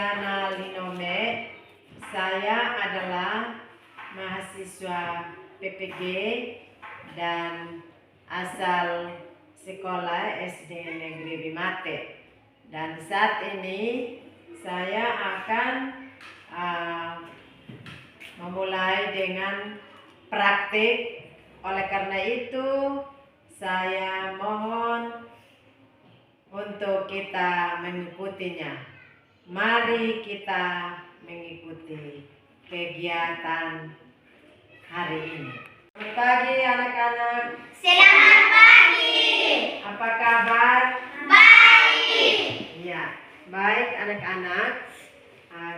Diana Linome. Saya adalah mahasiswa PPG dan asal sekolah SD Negeri Bimate. Dan saat ini saya akan memulai dengan praktik. Oleh karena itu saya mohon untuk kita mengikutinya. Mari kita mengikuti kegiatan hari ini. Selamat pagi anak-anak. Selamat pagi. Apa kabar? Baik. Ya, baik anak-anak.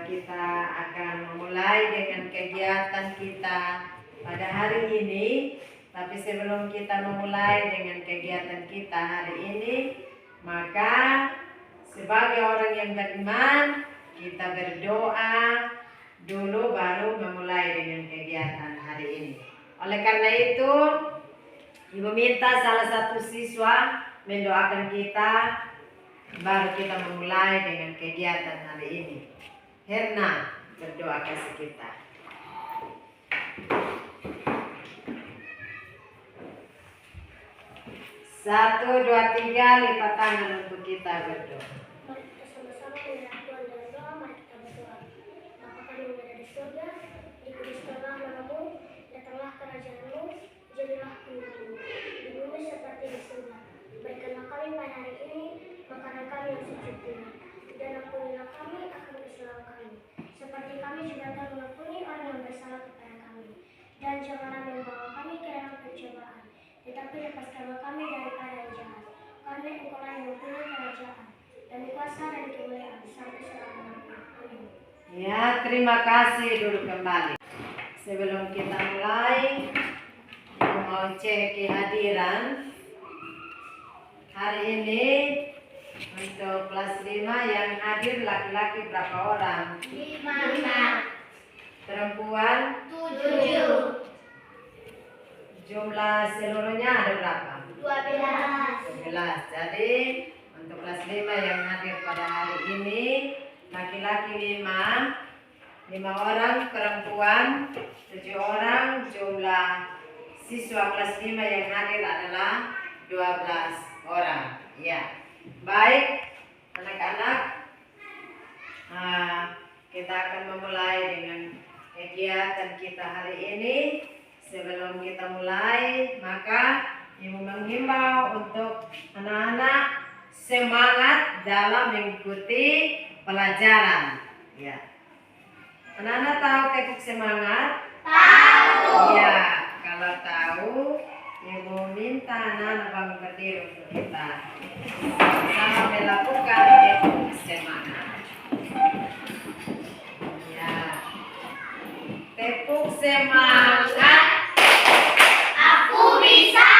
Kita akan memulai dengan kegiatan kita pada hari ini. Tapi sebelum kita memulai dengan kegiatan kita hari ini, maka sebagai orang yang beriman, kita berdoa dulu baru memulai dengan kegiatan hari ini. Oleh karena itu, Ibu minta salah satu siswa mendoakan kita, baru kita memulai dengan kegiatan hari ini. Herna, berdoa kasih kita. 1, 2, 3, lipat tangan untuk kita berdoa. Mari kita sama-sama menyerah Tuhan dalam doa. Mari kita berdoa. Bapa kami yang ada di surga, dikuduskanlah namamu, datanglah kerajaan-Mu, jadilah kehendakmu di bumi seperti di surga. Berikanlah kami pada hari ini makanan kami yang secukupnya, dan ampunilah kami akan kesalahan kami, seperti kami juga telah mengampuni orang yang bersalah kepada kami. Dan janganlah membawa kami ke dalam pencobaan, tetapi lepaskanlah kami daripada yang jahat. Karena Engkau yang mempunyai kerajaan dan kuasa dan kemuliaan sampai selama-lamanya. Amin. Ya, terima kasih. Duduk kembali. Sebelum kita mulai, mau cek kehadiran hari ini untuk kelas 5 yang hadir laki-laki berapa orang? 5. Perempuan? 7. Jumlah seluruhnya ada berapa? 12. 11. Jadi untuk kelas 5 yang hadir pada hari ini, laki-laki 5 orang, perempuan 7 orang. Jumlah siswa kelas 5 yang hadir adalah 12 orang. Ya, baik anak-anak, kita akan memulai dengan kegiatan kita hari ini. Sebelum kita mulai, maka Ibu menghimbau untuk anak-anak semangat dalam mengikuti pelajaran. Ya. Anak-anak tahu tepuk semangat? Tahu. Ya, kalau tahu, Ibu minta anak-anak bangun berdiri untuk kita sama melakukan tepuk semangat. Ya, tepuk semangat. Aku bisa.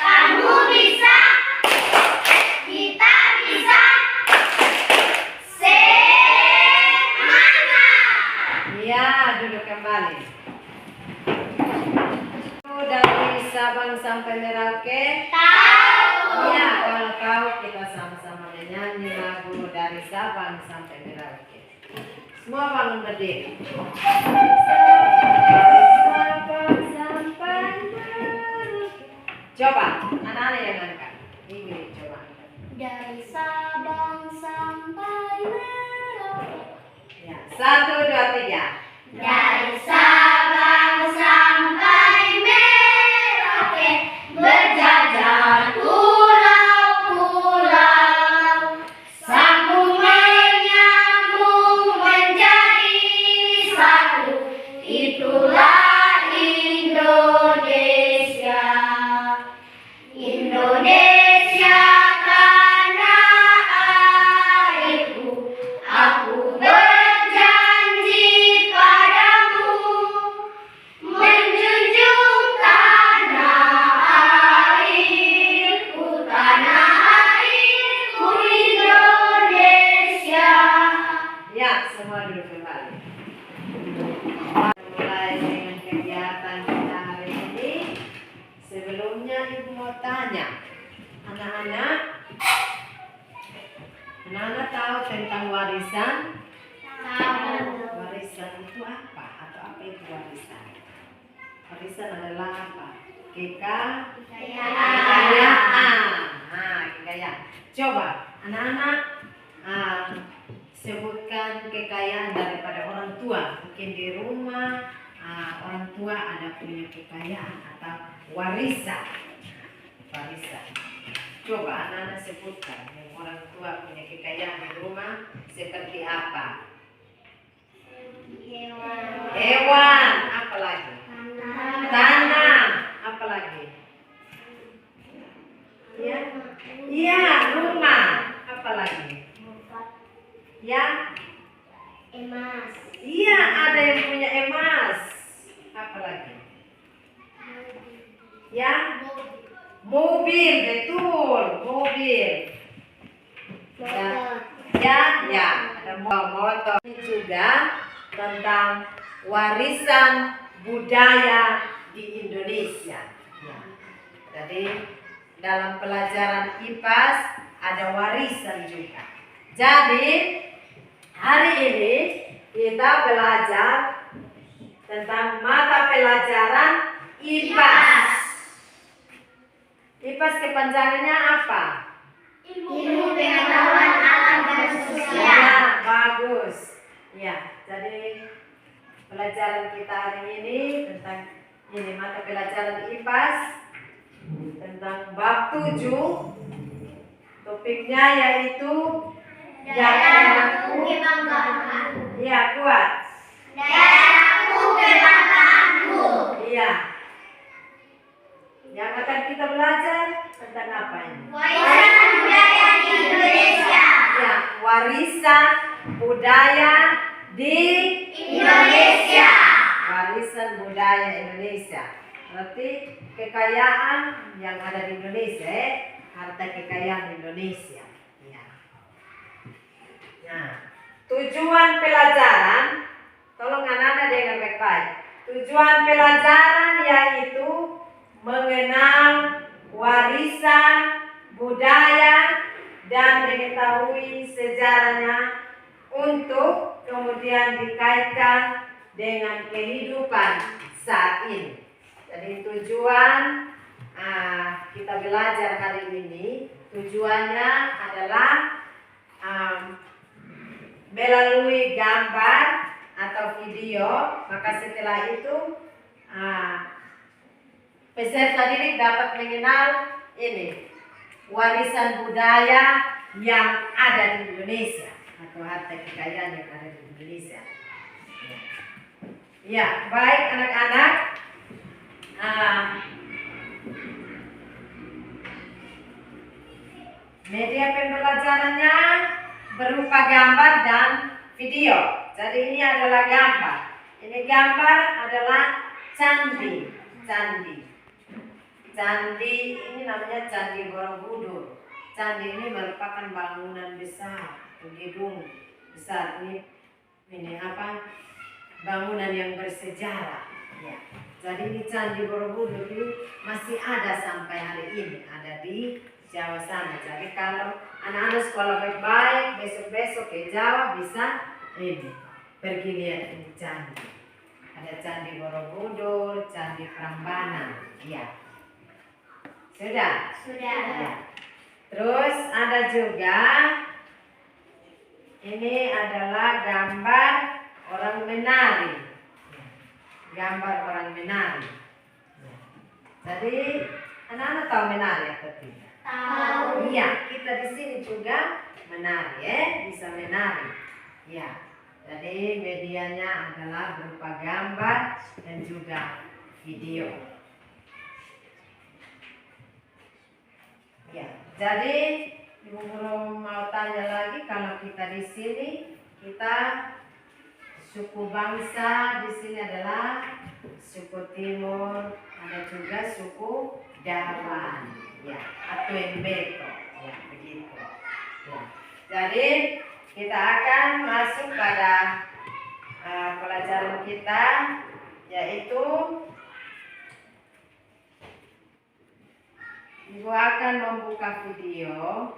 Kamu bisa. Kita bisa. Semangat. Ya, duduk kembali. Dari Sabang sampai Merauke. Tahu. Ya, kalau tahu kita sama-sama menyanyi lagu dari Sabang sampai Merauke. Semua bangun berdiri. Sabang sampai Merauke. Coba, anak-anak yang angkat. Ini coba angkat. Dari Sabang sampai Merauke. Ya, 1, 2, 3. Dari Sabang sampai Merauke, berjajar pulau-pulau, sambung menyambung menjadi satu. Itulah Indonesia. Indonesia tanah airku, aku berjanji padamu, menjunjung tanah airku Indonesia. Ya, semua duduk kembali. Mulai dengan kegiatan kita hari ini. Sebelumnya Ibu mau tanya, anak-anak tahu tentang warisan? Tahu. Warisan itu apa? Atau apa itu warisan? Warisan adalah apa? Kekayaan. Nah, kekayaan. Coba anak-anak sebutkan kekayaan daripada orang tua. Mungkin di rumah orang tua ada punya kekayaan atau warisan. Warisan. Coba anak-anak sebutkan yang orang tua punya kekayaan di rumah seperti apa? Hewan. Apa lagi? Tanah. Apa lagi? Ya. Iya, rumah. Apa lagi? Ya. Emas. Iya, ada yang punya emas. Apa lagi? Ya. Mobil, betul. Mobil. Ya, ada motor. Ini juga tentang warisan budaya di Indonesia. Ya. Jadi dalam pelajaran IPAS ada warisan juga. Jadi hari ini kita belajar tentang mata pelajaran IPAS. IPAS kepanjangannya apa? Ilmu pengetahuan alam dan sosial. Ya, bagus. Ya, jadi pelajaran kita hari ini tentang ini mata pelajaran IPAS tentang bab 7. Topiknya yaitu Daerahku kebanggaanku. Ya, kuat. Daerahku kebanggaanku. Iya. Yang akan kita belajar tentang apa ini? Warisan budaya di Indonesia. Ya, warisan budaya di Indonesia. Warisan budaya Indonesia. Berarti kekayaan yang ada di Indonesia, harta kekayaan Indonesia. Ya. Nah, tujuan pelajaran, tolong anak-anak dengar baik-baik. Tujuan pelajaran yaitu mengenal warisan budaya dan mengetahui sejarahnya untuk kemudian dikaitkan dengan kehidupan saat ini. Jadi tujuan kita belajar hari ini, tujuannya adalah melalui gambar atau video. Maka setelah itu peserta didik dapat mengenal ini warisan budaya yang ada di Indonesia atau harta kekayaan yang ada di Indonesia. Ya, baik anak-anak. Media pembelajarannya berupa gambar dan video. Jadi ini adalah gambar. Ini gambar adalah candi. Candi ini namanya Candi Borobudur. Candi ini merupakan bangunan besar, gedung besar. Ini apa? Bangunan yang bersejarah. Ya. Jadi ini Candi Borobudur ini masih ada sampai hari ini, ada di Jawa sana. Jadi kalau anak-anak sekolah baik-baik, besok-besok ke Jawa bisa ini pergi lihat ini candi. Ada Candi Borobudur, Candi Prambanan. Ya. Sudah? Sudah. Ya. Terus ada juga ini adalah gambar orang menari. Gambar orang menari. Jadi anak-anak tahu menari atau tidak? Tahu. Iya, kita di sini juga menari, bisa menari. Ya. Jadi medianya adalah berupa gambar dan juga video. Ya, jadi Ibu Guru mau tanya lagi, kalau kita di sini kita suku bangsa di sini adalah suku Timur, ada juga suku Dawan, ya, atau Mbeto, ya begitu. Ya. Jadi kita akan masuk pada pelajaran kita, yaitu Ibu akan membuka video.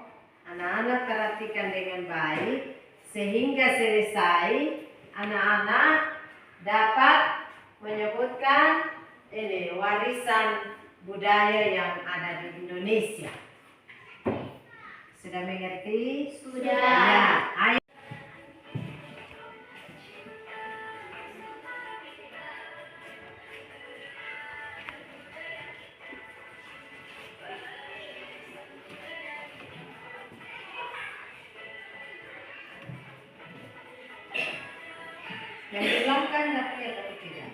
Anak-anak perhatikan dengan baik sehingga selesai anak-anak dapat menyebutkan ini warisan budaya yang ada di Indonesia. Sudah mengerti? Sudah. Ya, ayo. Yang bilang kan tapi ya tapi tidak.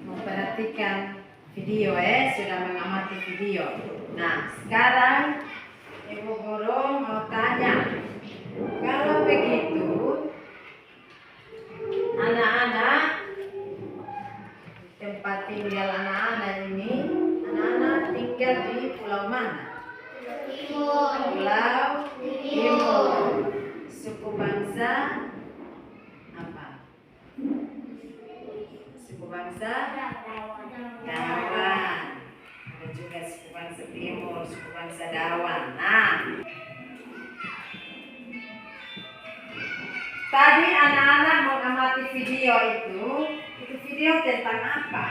Memperhatikan video sudah mengamati video. Nah, sekarang Ibu Guru mau tanya, kalau begitu anak-anak tempat tinggal anak-anak ini, anak-anak tinggal di pulau mana? Pulau Timur. Suku bangsa apa? Suku bangsa Dawan. Ada juga suku bangsa Timur, suku bangsa Dawan. Nah, tadi anak-anak mengamati video itu video tentang apa?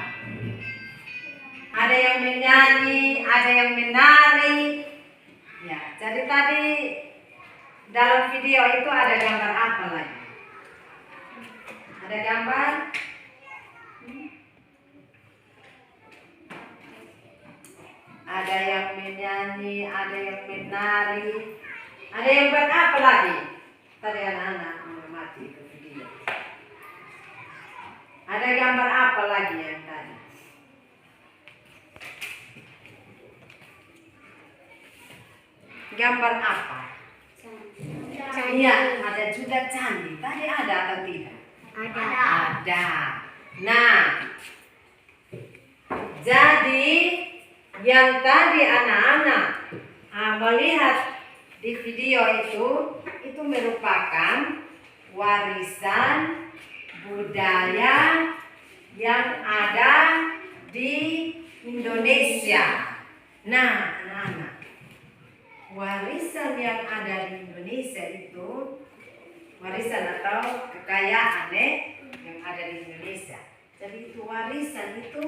Ada yang menyanyi, ada yang menari. Ya, jadi tadi dalam video itu ada gambar apa lagi? Ada gambar? Ada yang menyanyi, ada yang menari, ada yang buat apa lagi? Tadi anak-anak mengamati itu video. Ada gambar apa lagi yang tadi? Gambar apa? Iya, ada juga candi. Tadi ada atau tidak? Ada. Nah, jadi yang tadi anak-anak melihat di video itu merupakan warisan budaya yang ada di Indonesia. Nah, anak-anak, warisan yang ada di Indonesia itu warisan atau kekayaan yang ada di Indonesia. Jadi itu warisan itu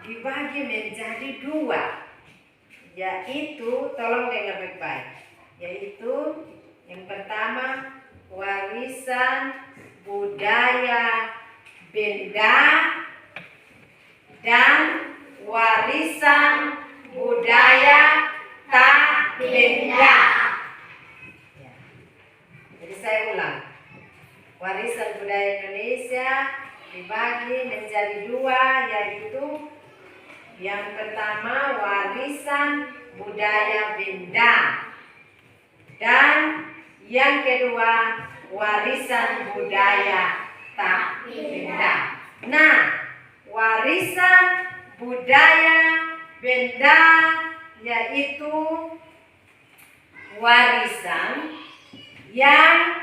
dibagi menjadi dua, yaitu tolong dengar baik-baik, yaitu yang pertama warisan budaya benda dan warisan budaya tak benda. Ya. Jadi saya ulang, warisan budaya Indonesia dibagi menjadi dua, yaitu yang pertama warisan budaya benda dan yang kedua warisan budaya tak benda. Nah, warisan budaya benda yaitu warisan yang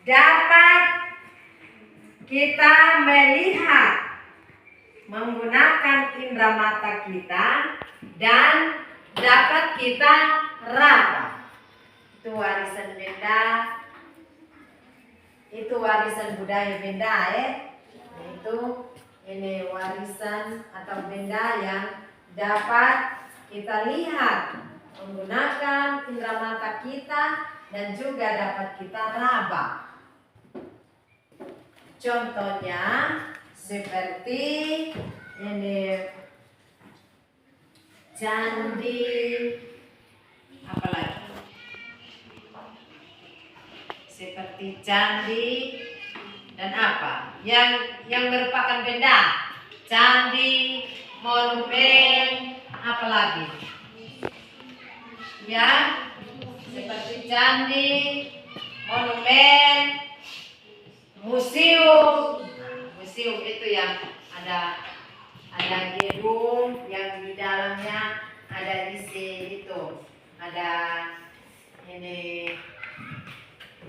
dapat kita melihat menggunakan indera mata kita dan dapat kita raba. itu warisan benda, itu warisan budaya benda itu ini warisan atau benda yang dapat kita lihat menggunakan indera mata kita dan juga dapat kita raba. Contohnya seperti ini candi, apalagi seperti candi dan apa yang merupakan benda, candi, monumen, apalagi ya seperti candi, monumen, museum. Museum itu yang ada gedung yang di dalamnya ada isi itu, ada ini,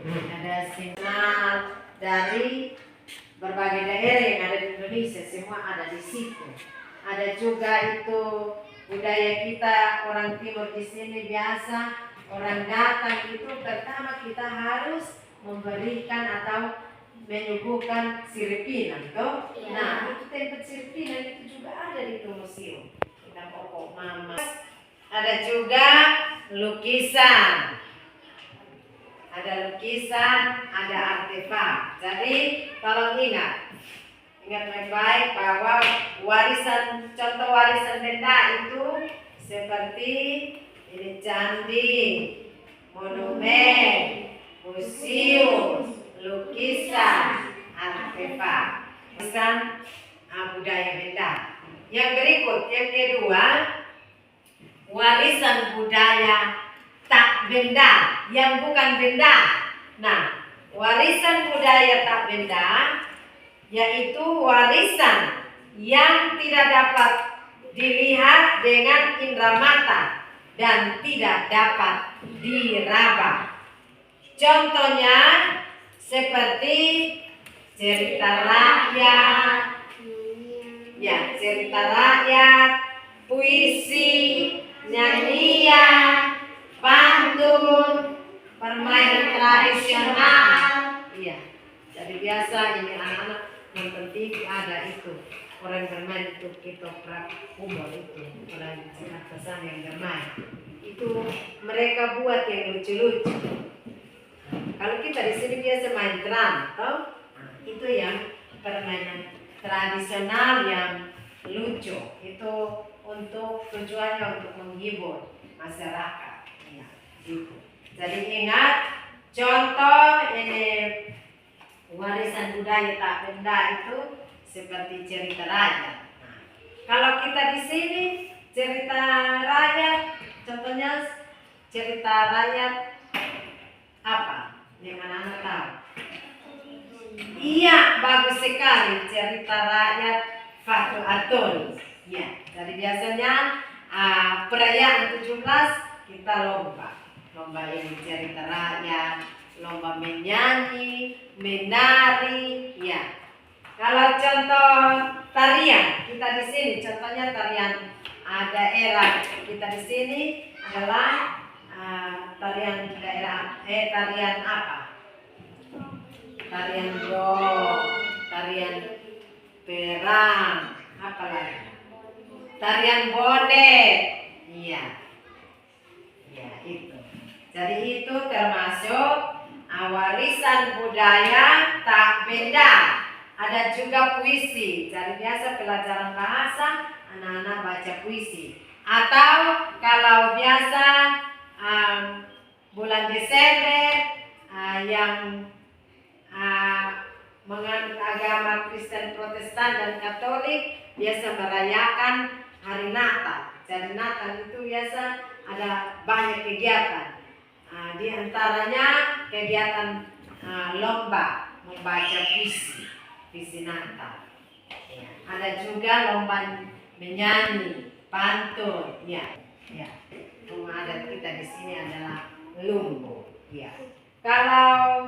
ada sinyal dari berbagai daerah yang ada di Indonesia, semua ada di situ. Ada juga itu budaya kita orang Timur di sini biasa orang datang itu pertama kita harus memberikan atau menyuguhkan siripinang toh. Nah, itu tempat siripinang itu juga ada di itu museum. Kita pokok mama. Ada juga lukisan. Ada lukisan, ada artefak. Jadi, tolong ingat baik-baik bahwa contoh warisan benda itu seperti ini candi, monumen, museum, lukisan, artefak, warisan budaya benda. Yang berikut, yang kedua, warisan budaya tak benda, yang bukan benda. Nah, warisan budaya tak benda yaitu warisan yang tidak dapat dilihat dengan indera mata dan tidak dapat diraba. Contohnya seperti cerita rakyat, ya cerita rakyat, puisi, nyanyian, pantun, permainan tradisional. Iya. Jadi biasa ini anak-anak nonton TV ada itu orang bermain itu ketoprak umur itu orang Jakarta yang bermain itu mereka buat yang lucu-lucu. Kalau kita di sini biasa main drum, toh itu yang permainan tradisional yang lucu itu untuk tujuannya untuk menghibur masyarakat. Ya, gitu. Jadi ingat contoh ini warisan budaya tak benda itu seperti cerita rakyat. Nah, kalau kita di sini cerita rakyat, contohnya cerita rakyat apa? Yang anak-anak tahu? Iya, bagus sekali cerita rakyat Fatu Atun. Ya, jadi biasanya perayaan 17 kita lomba ini cerita rakyat, lomba menyanyi, menari, ya. Kalau contoh tarian kita di sini, contohnya tarian daerah kita di sini adalah tarian daerah, tarian apa? Tarian gong, tarian perang, apa lagi? Tarian bodet, iya, ya itu. Jadi itu termasuk warisan budaya tak benda. Ada juga puisi. Jadi biasa pelajaran bahasa anak-anak baca puisi. Atau kalau biasa bulan Desember yang menganut agama Kristen, Protestan dan Katolik biasa merayakan hari Natal. Jadi Natal itu biasa ada banyak kegiatan. Di antaranya kegiatan lomba membaca puisi Natal. Ya. Ada juga lomba menyanyi, pantun. Ya, ya. Rumah adat kita di sini adalah lumbu. Ya. Kalau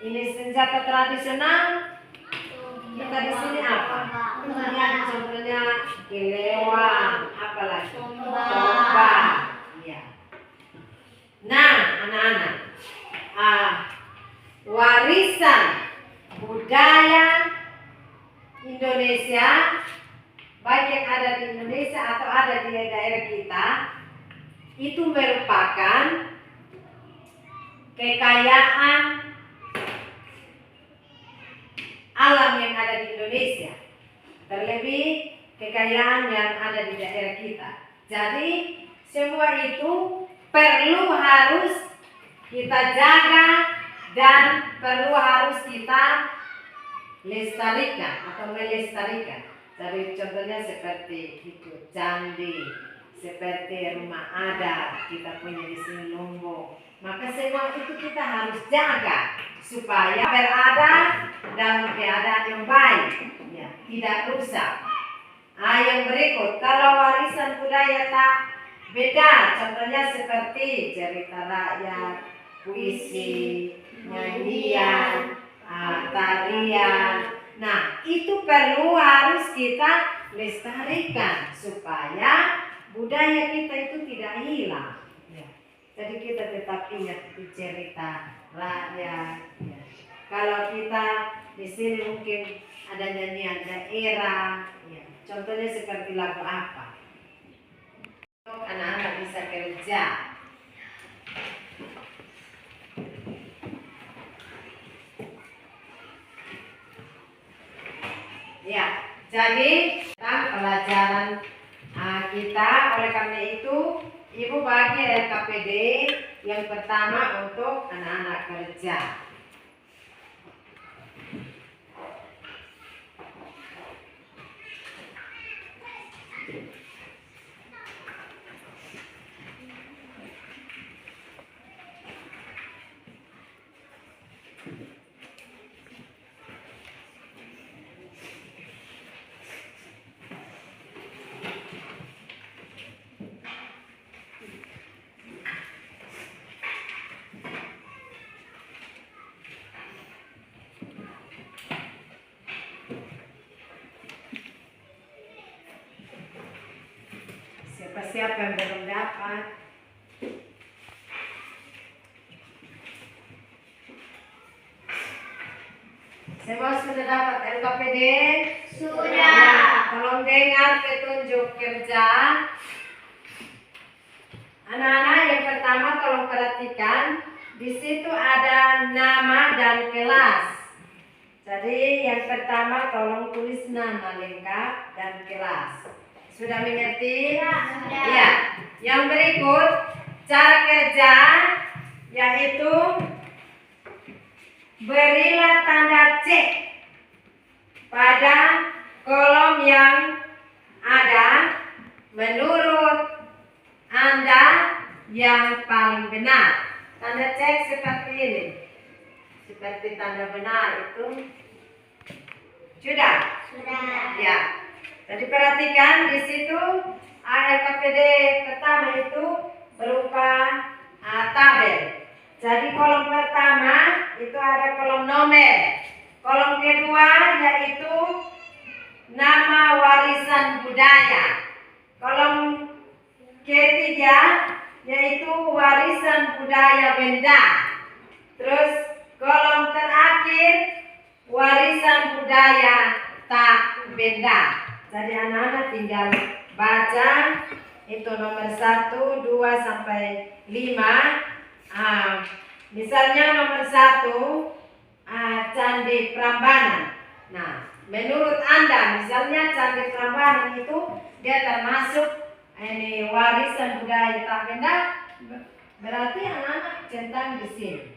ini senjata tradisional kita di sini apa? Contohnya kelewang, apalagi tombak. Ya. Nah, anak-anak, warisan budaya Indonesia, baik yang ada di Indonesia atau ada di daerah kita, itu merupakan kekayaan alam yang ada di Indonesia, terlebih kekayaan yang ada di daerah kita. Jadi semua itu perlu harus kita jaga dan perlu harus kita lestarikan atau melestarikan. Jadi contohnya seperti itu candi, seperti rumah adat kita punya di sini Lombok. Maka semua itu kita harus jaga supaya berada dalam keadaan yang baik, ya, tidak rusak. Yang berikut, kalau warisan budaya tak beda, contohnya seperti cerita rakyat, puisi, nyanyian, tarian. Nah, itu perlu harus kita lestarikan supaya budaya kita itu tidak hilang. Ya. Jadi kita tetap ingat itu cerita rakyat. Ya. Kalau kita di sini mungkin ada nyanyian daerah, ya. Contohnya seperti lagu apa? Anak-anak bisa kerja. Ya, jadi tentang pelajaran kita, oleh karena itu Ibu bagi LKPD yang pertama untuk anak-anak kerja. Siapa yang belum dapat? Semua sudah dapat LKPD? Sudah. Ya, tolong dengar petunjuk kerja. Anak-anak, yang pertama tolong perhatikan, di situ ada nama dan kelas. Jadi yang pertama tolong tulis nama lengkap dan kelas. Sudah mengerti? Sudah. Ya. Yang berikut cara kerja yaitu berilah tanda cek pada kolom yang ada menurut Anda yang paling benar. Tanda cek seperti ini. Seperti tanda benar itu. Sudah? Sudah. Ya. Jadi perhatikan di situ LKPD pertama itu berupa tabel. Jadi kolom pertama itu ada kolom nomor. Kolom kedua yaitu nama warisan budaya. Kolom ketiga yaitu warisan budaya benda. Terus kolom terakhir warisan budaya tak benda. Jadi anak-anak tinggal baca itu nomor 1, 2 sampai 5. Misalnya nomor 1 Candi Prambanan. Nah, menurut Anda misalnya Candi Prambanan itu dia termasuk ini warisan budaya tak benda, berarti anak-anak centang di sini.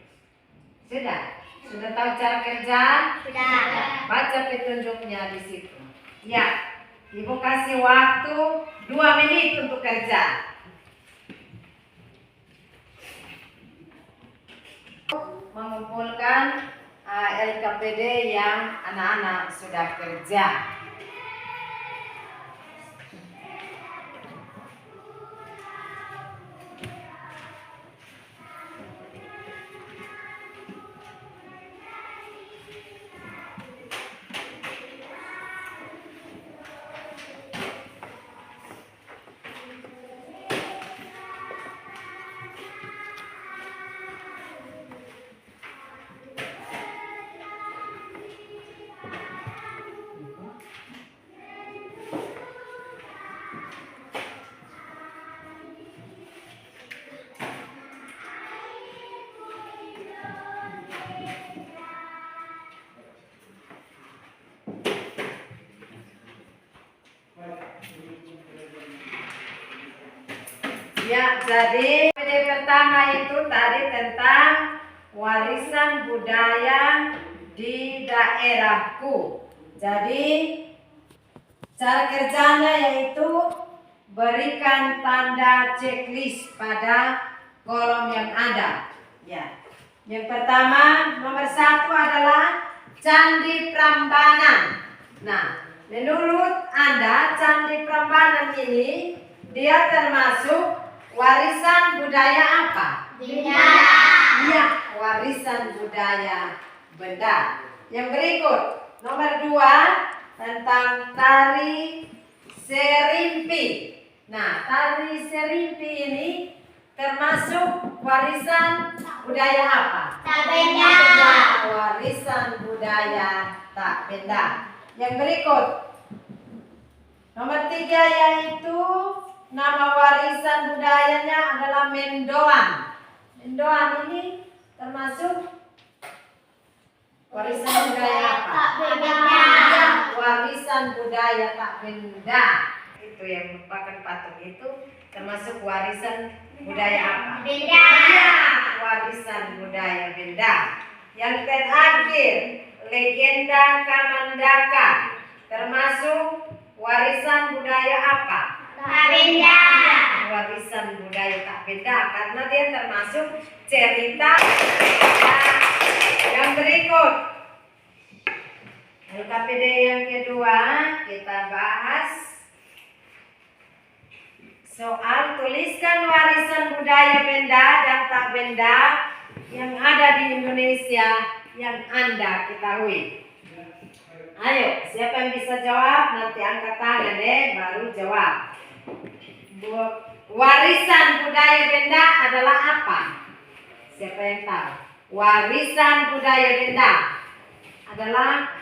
Sudah? Sudah tahu cara kerja? Sudah. Baca petunjuknya di situ. Ya. Ibu kasih waktu 2 menit untuk kerja. Mengumpulkan LKPD yang anak-anak sudah kerja. Ya, jadi PD pertama itu tadi tentang warisan budaya di daerahku. Jadi cara kerjanya yaitu berikan tanda checklist pada kolom yang ada. Ya. Yang pertama, nomor 1 adalah Candi Prambanan. Nah, menurut Anda Candi Prambanan ini dia termasuk warisan budaya apa? Benda. Iya, warisan budaya benda. Yang berikut, nomor 2 tentang tari serimpi. Nah, tari serimpi ini termasuk warisan budaya apa? Tak benda. Warisan budaya tak benda. Yang berikut, nomor 3 yaitu nama warisan budayanya adalah mendoan. Mendoan ini termasuk warisan budaya apa? Tak benda. Ya, warisan budaya tak benda. Itu yang merupakan patung itu termasuk warisan budaya apa? Benda. Ya, warisan budaya benda. Yang terakhir, legenda Kamandaka termasuk warisan budaya apa? Tak benda. Warisan budaya tak benda karena dia termasuk cerita. Yang berikut, LKPD yang kedua kita bahas soal tuliskan warisan budaya benda dan tak benda yang ada di Indonesia yang Anda ketahui. Ayo, siapa yang bisa jawab? Nanti angkat tangan baru jawab. Warisan budaya benda adalah apa? Siapa yang tahu? Warisan budaya benda adalah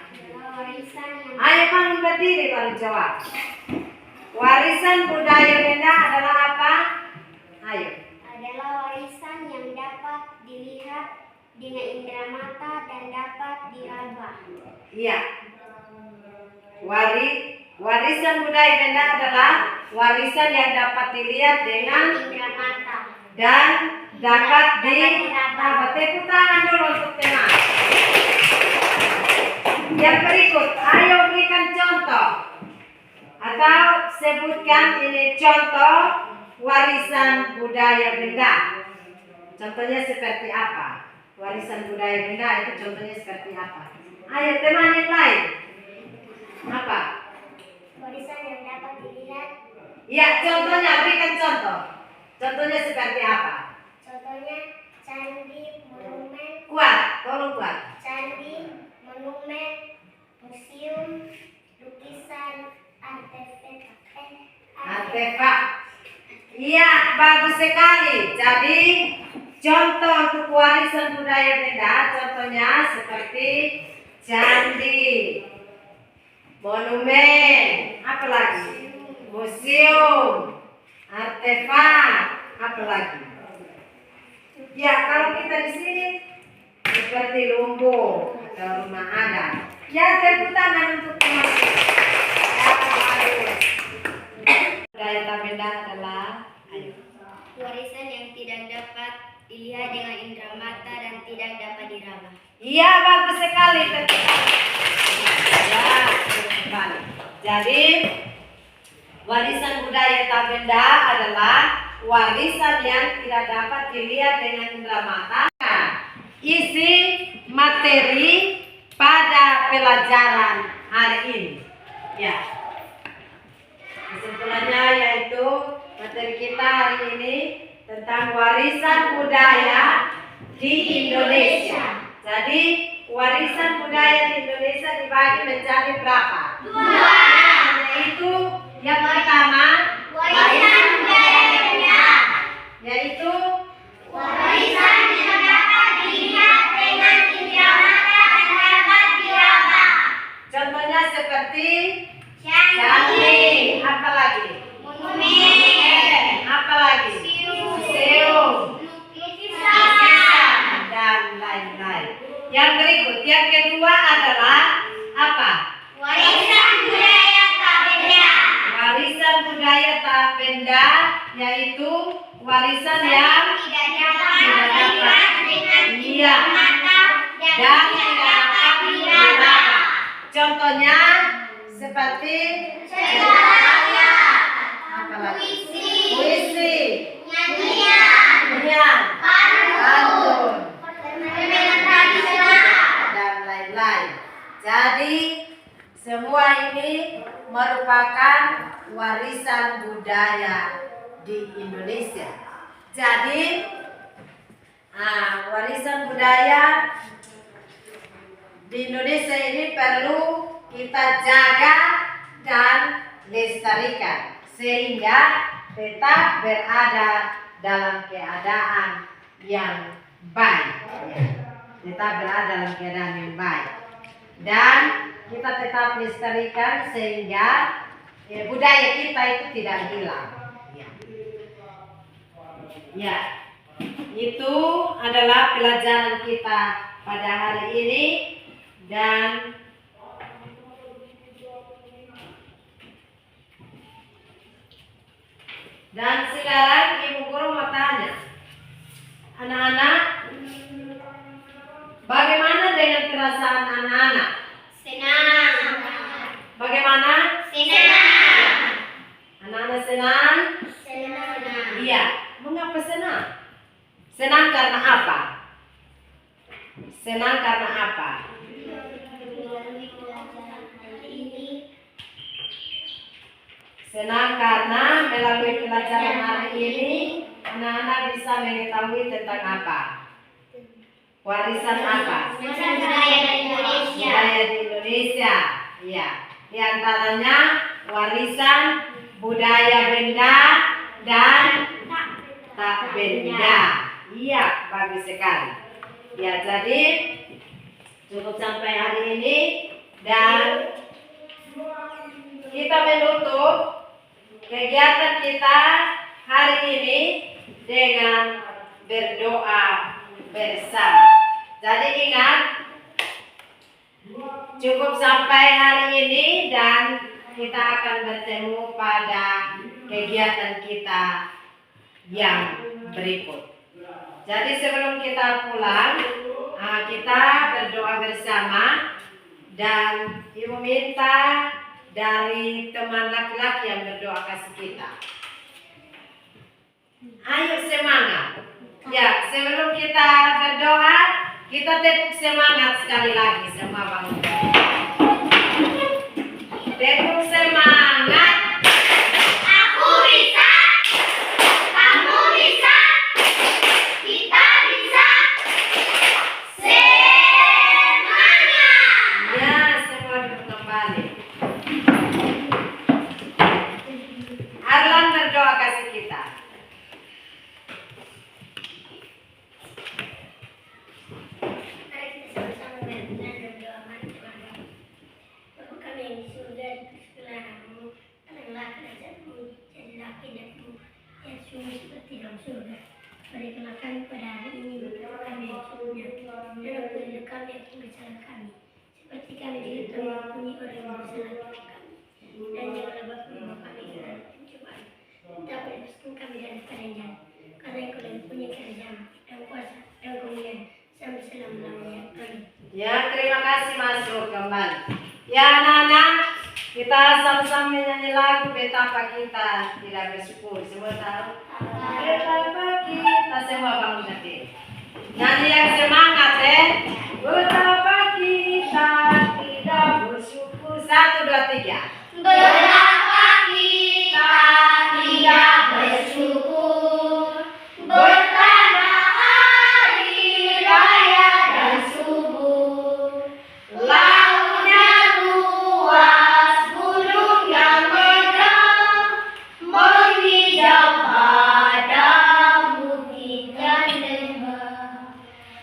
Warisan yang ayo bangun berdiri baru jawab. Warisan budaya benda adalah apa? Ayo. adalah warisan yang dapat dilihat dengan indera mata dan dapat diraba. Iya. Warisan budaya benda adalah warisan yang dapat dilihat dengan Indera mata. dan dapat diraba. Tepuk tangan dulu untuk teman. Yang berikut, ayo berikan contoh atau sebutkan ini contoh warisan budaya benda. Contohnya seperti apa? Warisan budaya benda itu contohnya seperti apa? Ayo teman yang lain. Apa? Warisan yang dapat dilihat. Ya, contohnya berikan contoh. Contohnya seperti apa? Contohnya candi, monumen, Kuat, tolong kuat. candi, monumen, museum, lukisan, Artefak. Iya, bagus sekali. Jadi contoh untuk warisan budaya benda, contohnya seperti candi, monumen, apa lagi? Museum, artefak, apa lagi? Ya, kalau kita di sini seperti lumbung atau rumah adat. Ya, tepuk tangan untuk teman-teman. Ya, bagus. Budaya tak benda adalah warisan yang tidak dapat dilihat dengan indera mata dan tidak dapat diraba. iya, bagus sekali. Tepuk tangan. Ya, bagus sekali. Jadi warisan budaya tak benda adalah warisan yang tidak dapat dilihat dengan indera mata. Isi materi pada pelajaran hari ini. Ya. Kesimpulannya yaitu materi kita hari ini tentang warisan budaya di Indonesia. Jadi warisan budaya di Indonesia dibagi menjadi berapa? 2. Yaitu yang pertama Warisan budaya benda. yaitu Warisan yang dapat dilihat dengan indera mata dan dapat diraba. contohnya seperti Candi, candi, apa lagi? monumen, Apa lagi? Museum, lukisan, dan lain-lain. Yang berikut, yang kedua adalah apa? warisan budaya tak benda. Warisan budaya budaya tak benda, yaitu warisan yang tidak dapat iya dan tidak dapat diraba. Contohnya seperti puisi, nyanyian, pantun, dan lain-lain. Jadi semua ini merupakan warisan budaya di Indonesia. Jadi warisan budaya di Indonesia ini perlu kita jaga dan lestarikan sehingga tetap berada dalam keadaan yang baik. Tetap berada dalam keadaan yang baik. Dan kita tetap lestarikan sehingga budaya kita itu tidak hilang. Ya, itu adalah pelajaran kita pada hari ini dan sekarang Ibu Guru mau tanya, anak-anak, bagaimana dengan perasaan anak-anak? Senang. Bagaimana? Senang. Anak-anak senang? Senang. Iya. Mengapa senang? Senang karena apa? Senang karena apa? Senang karena melalui pelajaran hari ini anak-anak bisa mengetahui tentang apa? Warisan apa? Budaya di Indonesia. Budaya di Indonesia. Iya. Di antaranya warisan budaya benda dan tak benda. Iya, bagus sekali. Ya, jadi cukup sampai hari ini dan kita menutup kegiatan kita hari ini dengan berdoa bersama. Jadi ingat, cukup sampai hari ini dan kita akan bertemu pada kegiatan kita yang berikut. Jadi sebelum kita pulang, kita berdoa bersama dan Ibu minta dari teman laki-laki yang berdoa kasih kita. Ayo semangat. Ya, sebelum kita berdoa, kita tepuk semangat sekali lagi semua bangun. Tepuk semangat. Aku bisa. Kamu bisa. Kita bisa. Semangat. Ya, semua duduk kembali. Arlan berdoa kasih kita. Mari kita sama-sama berdoa. Bapa kami yang di surga, dipersilahkanmu, tenanglah kerajaanmu, jadilah kehendakmu yang sungguh seperti dalam surga. Berikanlah kami pada hari ini bekal kami yang sesungguhnya, dan ampunilah kami akan kesalahan kami, seperti kami juga telah mengampuni orang yang bersalah kepada kami. Dan janganlah membawa kami ke dalam pencobaan, tetapi lepaskan kami dari padanya. Karena Engkau yang punya kerajaan dan kuasa dan kemuliaan sampai selama-lamanya. Amin. Ya, terima kasih masuk kembali. Ya anak-anak, kita sama-sama menyanyi lagu betapa kita tidak bersyukur. Semua tahu? Betapa kita semua bangun berdiri. Nyanyi yang semangat Betapa kita tidak bersyukur. 1, 2, 3. Betapa kita tidak bersyukur, bertanda hari raya dan subuh. Lautnya luas, gunung yang megah, menghijau padang bukit dan lembah.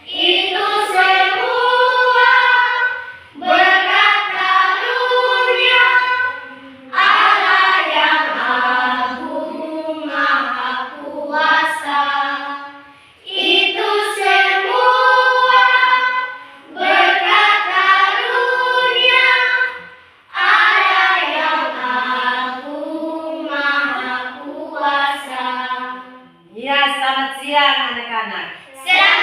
Itu semua siang anak-anak. Selamat